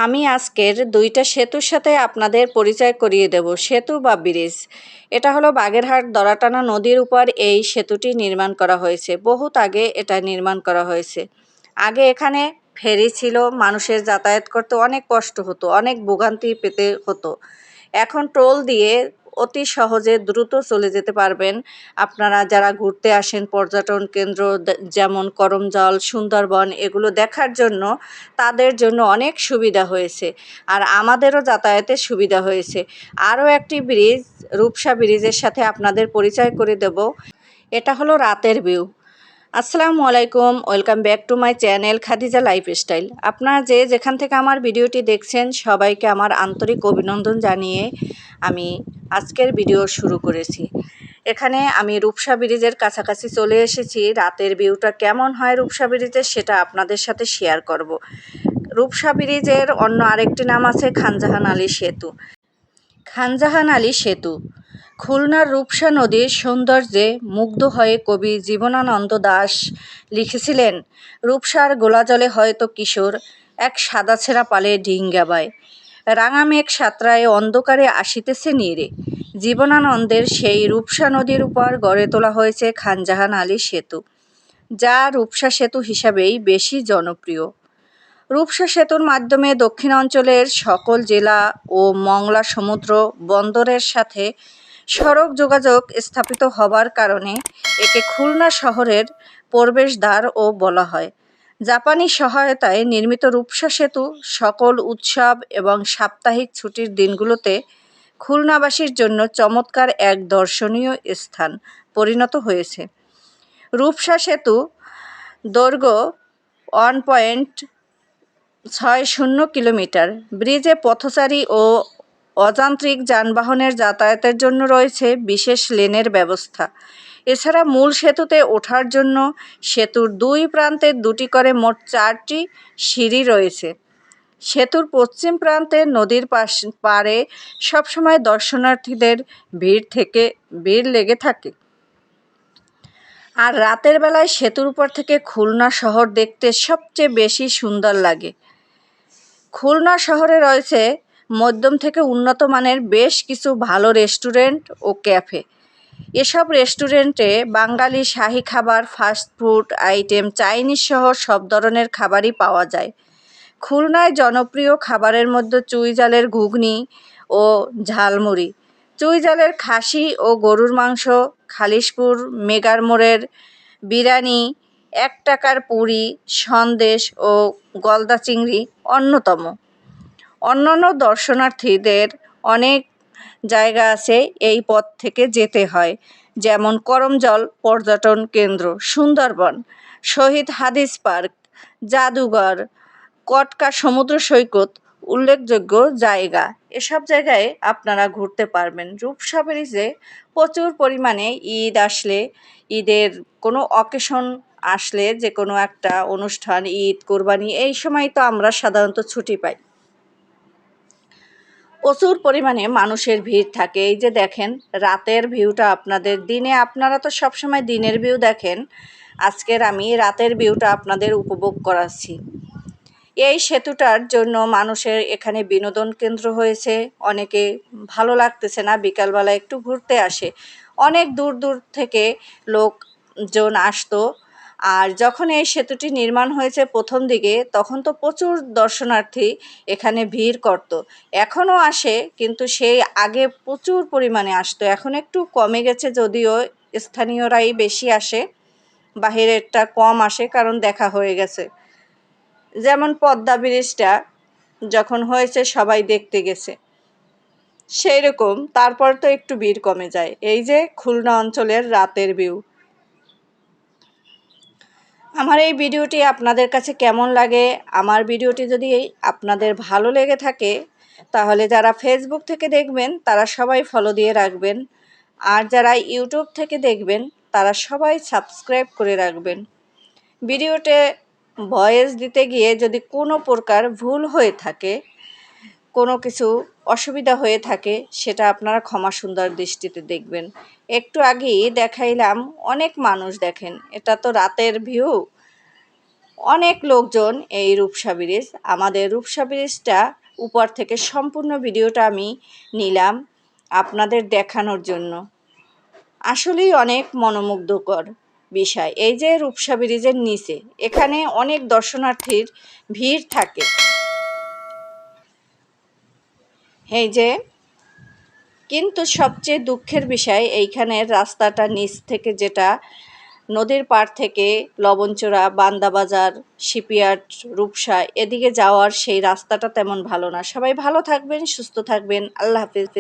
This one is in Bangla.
আমি আজকের দুইটা সেতুর সাথে আপনাদের পরিচয় করিয়ে দেব। সেতু বা ব্রিজ, এটা হলো বাগেরহাট দড়াটানা নদীর উপর এই সেতুটি নির্মাণ করা হয়েছে। বহুত আগে এটা নির্মাণ করা হয়েছে। আগে এখানে ফেরি ছিল, মানুষের যাতায়াত করতে অনেক কষ্ট হতো, অনেক ভোগান্তি পেতে হতো। এখন টোল দিয়ে অতি সহজে দ্রুত চলে যেতে পারবেন। আপনারা যারা ঘুরতে আসেন পর্যটন কেন্দ্র যেমন করমজল, সুন্দরবন, এগুলো দেখার জন্য তাদের জন্য অনেক সুবিধা হয়েছে, আর আমাদেরও যাতায়াতের সুবিধা হয়েছে। আরও একটি ব্রিজ, রূপসা ব্রিজের সাথে আপনাদের পরিচয় করে দেব। এটা হলো রাতের ভিউ। আসসালামু আলাইকুম, welcome back to my channel Khadija lifestyle. আপনারা যে যেখান থেকে আমার ভিডিওটি দেখছেন সবাইকে আমার আন্তরিক অভিনন্দন জানিয়ে আমি আজকের ভিডিও শুরু করেছি। এখানে আমি রূপসা ব্রিজের কাছাকাছি চলে এসেছি। রাতের ভিউটা কেমন হয় রূপসা ব্রিজের সেটা আপনাদের সাথে শেয়ার করব। রূপসা ব্রিজের অন্য আরেকটি নাম আছে খানজাহান আলী সেতু। খানজাহান আলী সেতু খুলনার রূপসা নদীর সৌন্দর্যে মুগ্ধ হয়ে কবি জীবনানন্দ দাশ লিখেছিলেন, রূপসার গোলাজলে হয়তো কিশোর এক সাদা ছেঁড়া পালে ডিঙ্গাবায়, রাঙা মেঘ সাঁতরায় অন্ধকারে আসিতেছে নীরে। জীবনানন্দের সেই রূপসা নদীর উপর গড়ে তোলা হয়েছে খানজাহান আলী সেতু, যা রূপসা সেতু হিসাবেই বেশি জনপ্রিয়। রূপসা সেতুর মাধ্যমে দক্ষিণাঞ্চলের সকল জেলা ও মংলা সমুদ্র বন্দরের সাথে সড়ক যোগাযোগ স্থাপিত হবার কারণে একে খুলনা শহরের প্রবেশদ্বারও বলা হয়। জাপানি সহায়তায় নির্মিত রূপসা সেতু সকল উৎসব এবং সাপ্তাহিক ছুটির দিনগুলোতে খুলনাবাসীর জন্য চমৎকার এক দর্শনীয় স্থান পরিণত হয়েছে। রূপসা সেতু দৈর্ঘ্য 1.60 কিলোমিটার। ব্রিজে পথচারী ও অযান্ত্রিক যানবাহনের যাতায়াতের জন্য রয়েছে বিশেষ লেনের ব্যবস্থা। এছাড়া মূল সেতুতে ওঠার জন্য সেতুর দুই প্রান্তে দুটি করে মোট 4টি সিঁড়ি রয়েছে। সেতুর পশ্চিম প্রান্তে নদীর পাড়ে সবসময় দর্শনার্থীদের ভিড় লেগে থাকে। আর রাতের বেলায় সেতুর উপর থেকে খুলনা শহর দেখতে সবচেয়ে বেশি সুন্দর লাগে। খুলনা শহরে রয়েছে মধ্যম থেকে উন্নত মানের বেশ কিছু ভালো রেস্টুরেন্ট ও ক্যাফে। এসব রেস্টুরেন্টে বাঙালি শাহী খাবার, ফাস্টফুড আইটেম, চাইনিজ সহ সব ধরনের খাবারই পাওয়া যায়। খুলনায় জনপ্রিয় খাবারের মধ্যে চুইঝালের ঘুগনি ও ঝালমুড়ি, চুইঝালের খাসি ও গরুর মাংস, খালিশপুর মেগার মোড়ের বিরিয়ানি, 1 টাকার পুরি, সন্দেশ ও গলদা চিংড়ি অন্যতম। অন্যান্য দর্শনার্থীদের অনেক জায়গা আছে এই পথ থেকে যেতে হয়, যেমন করমজল পর্যটন কেন্দ্র, সুন্দরবন, শহীদ হাদিস পার্ক, জাদুঘর, কটকা সমুদ্র সৈকত উল্লেখযোগ্য জায়গা। এসব জায়গায় আপনারা ঘুরতে পারবেন। রূপসা ব্রিজে প্রচুর পরিমাণে ঈদ আসলে, ঈদের কোনো অকেশন আসলে, যে কোনো একটা অনুষ্ঠান, ঈদ, কোরবানি, এই সময় তো আমরা সাধারণত ছুটি পাই। প্রচুর পরিমাণে মানুষের ভিড় থাকে। এই যে দেখেন রাতের ভিউটা আপনাদের, দিনে আপনারা তো সবসময় দিনের ভিউ দেখেন, আজকের আমি রাতের ভিউটা আপনাদের উপভোগ করাচ্ছি। এই সেতুটার জন্য মানুষের এখানে বিনোদন কেন্দ্র হয়েছে। অনেকে ভালো লাগতেছে না, বিকালবেলা একটু ঘুরতে আসে। অনেক দূর দূর থেকে লোকজন আসতো। আর যখন এই সেতুটি নির্মাণ হয়েছে প্রথম দিকে, তখন তো প্রচুর দর্শনার্থী এখানে ভিড় করত। এখনও আসে, কিন্তু সেই আগে প্রচুর পরিমাণে আসতো। এখন একটু কমে গেছে, যদিও স্থানীয়রাই বেশি আসে, বাহিরেরটা কম আসে, কারণ দেখা হয়ে গেছে। যেমন পদ্মা ব্রিজটা যখন হয়েছে সবাই দেখতে গেছে, সেই রকম তারপর তো একটু ভিড় কমে যায়। এই যে খুলনা অঞ্চলের রাতের ভিউ। আমার এই ভিডিওটি আপনাদের কাছে কেমন লাগে? আমার ভিডিওটি যদি আপনাদের ভালো লেগে থাকে, তাহলে যারা ফেসবুক থেকে দেখবেন তারা সবাই ফলো দিয়ে রাখবেন, আর যারা ইউটিউব থেকে দেখবেন তারা সবাই সাবস্ক্রাইব করে রাখবেন। ভিডিওতে ভয়েস দিতে গিয়ে যদি কোনো প্রকার ভুল হয়ে থাকে, কোনো কিছু অসুবিধা হয়ে থাকে, সেটা আপনারা ক্ষমা সুন্দর দৃষ্টিতে দেখবেন। একটু আগেই দেখাইলাম অনেক মানুষ, দেখেন এটা তো রাতের ভিউ, অনেক লোকজন এই রূপসা ব্রিজ, আমাদের রূপসা ব্রিজটা উপর থেকে সম্পূর্ণ ভিডিওটা আমি নিলাম আপনাদের দেখানোর জন্য। আসলেই অনেক মনোমুগ্ধকর বিষয়। এই যে রূপসা ব্রিজের নিচে এখানে অনেক দর্শনার্থীর ভিড় থাকে। এই যে, কিন্তু সবচেয়ে দুঃখের বিষয় এইখানের রাস্তাটা নিচ থেকে, যেটা নদীর পাড় থেকে লবণচোরা, বান্দাবাজার, শিপইয়ার্ড, রূপসা এদিকে যাওয়ার সেই রাস্তাটা তেমন ভালো না। সবাই ভালো থাকবেন, সুস্থ থাকবেন। আল্লাহ হাফেজ।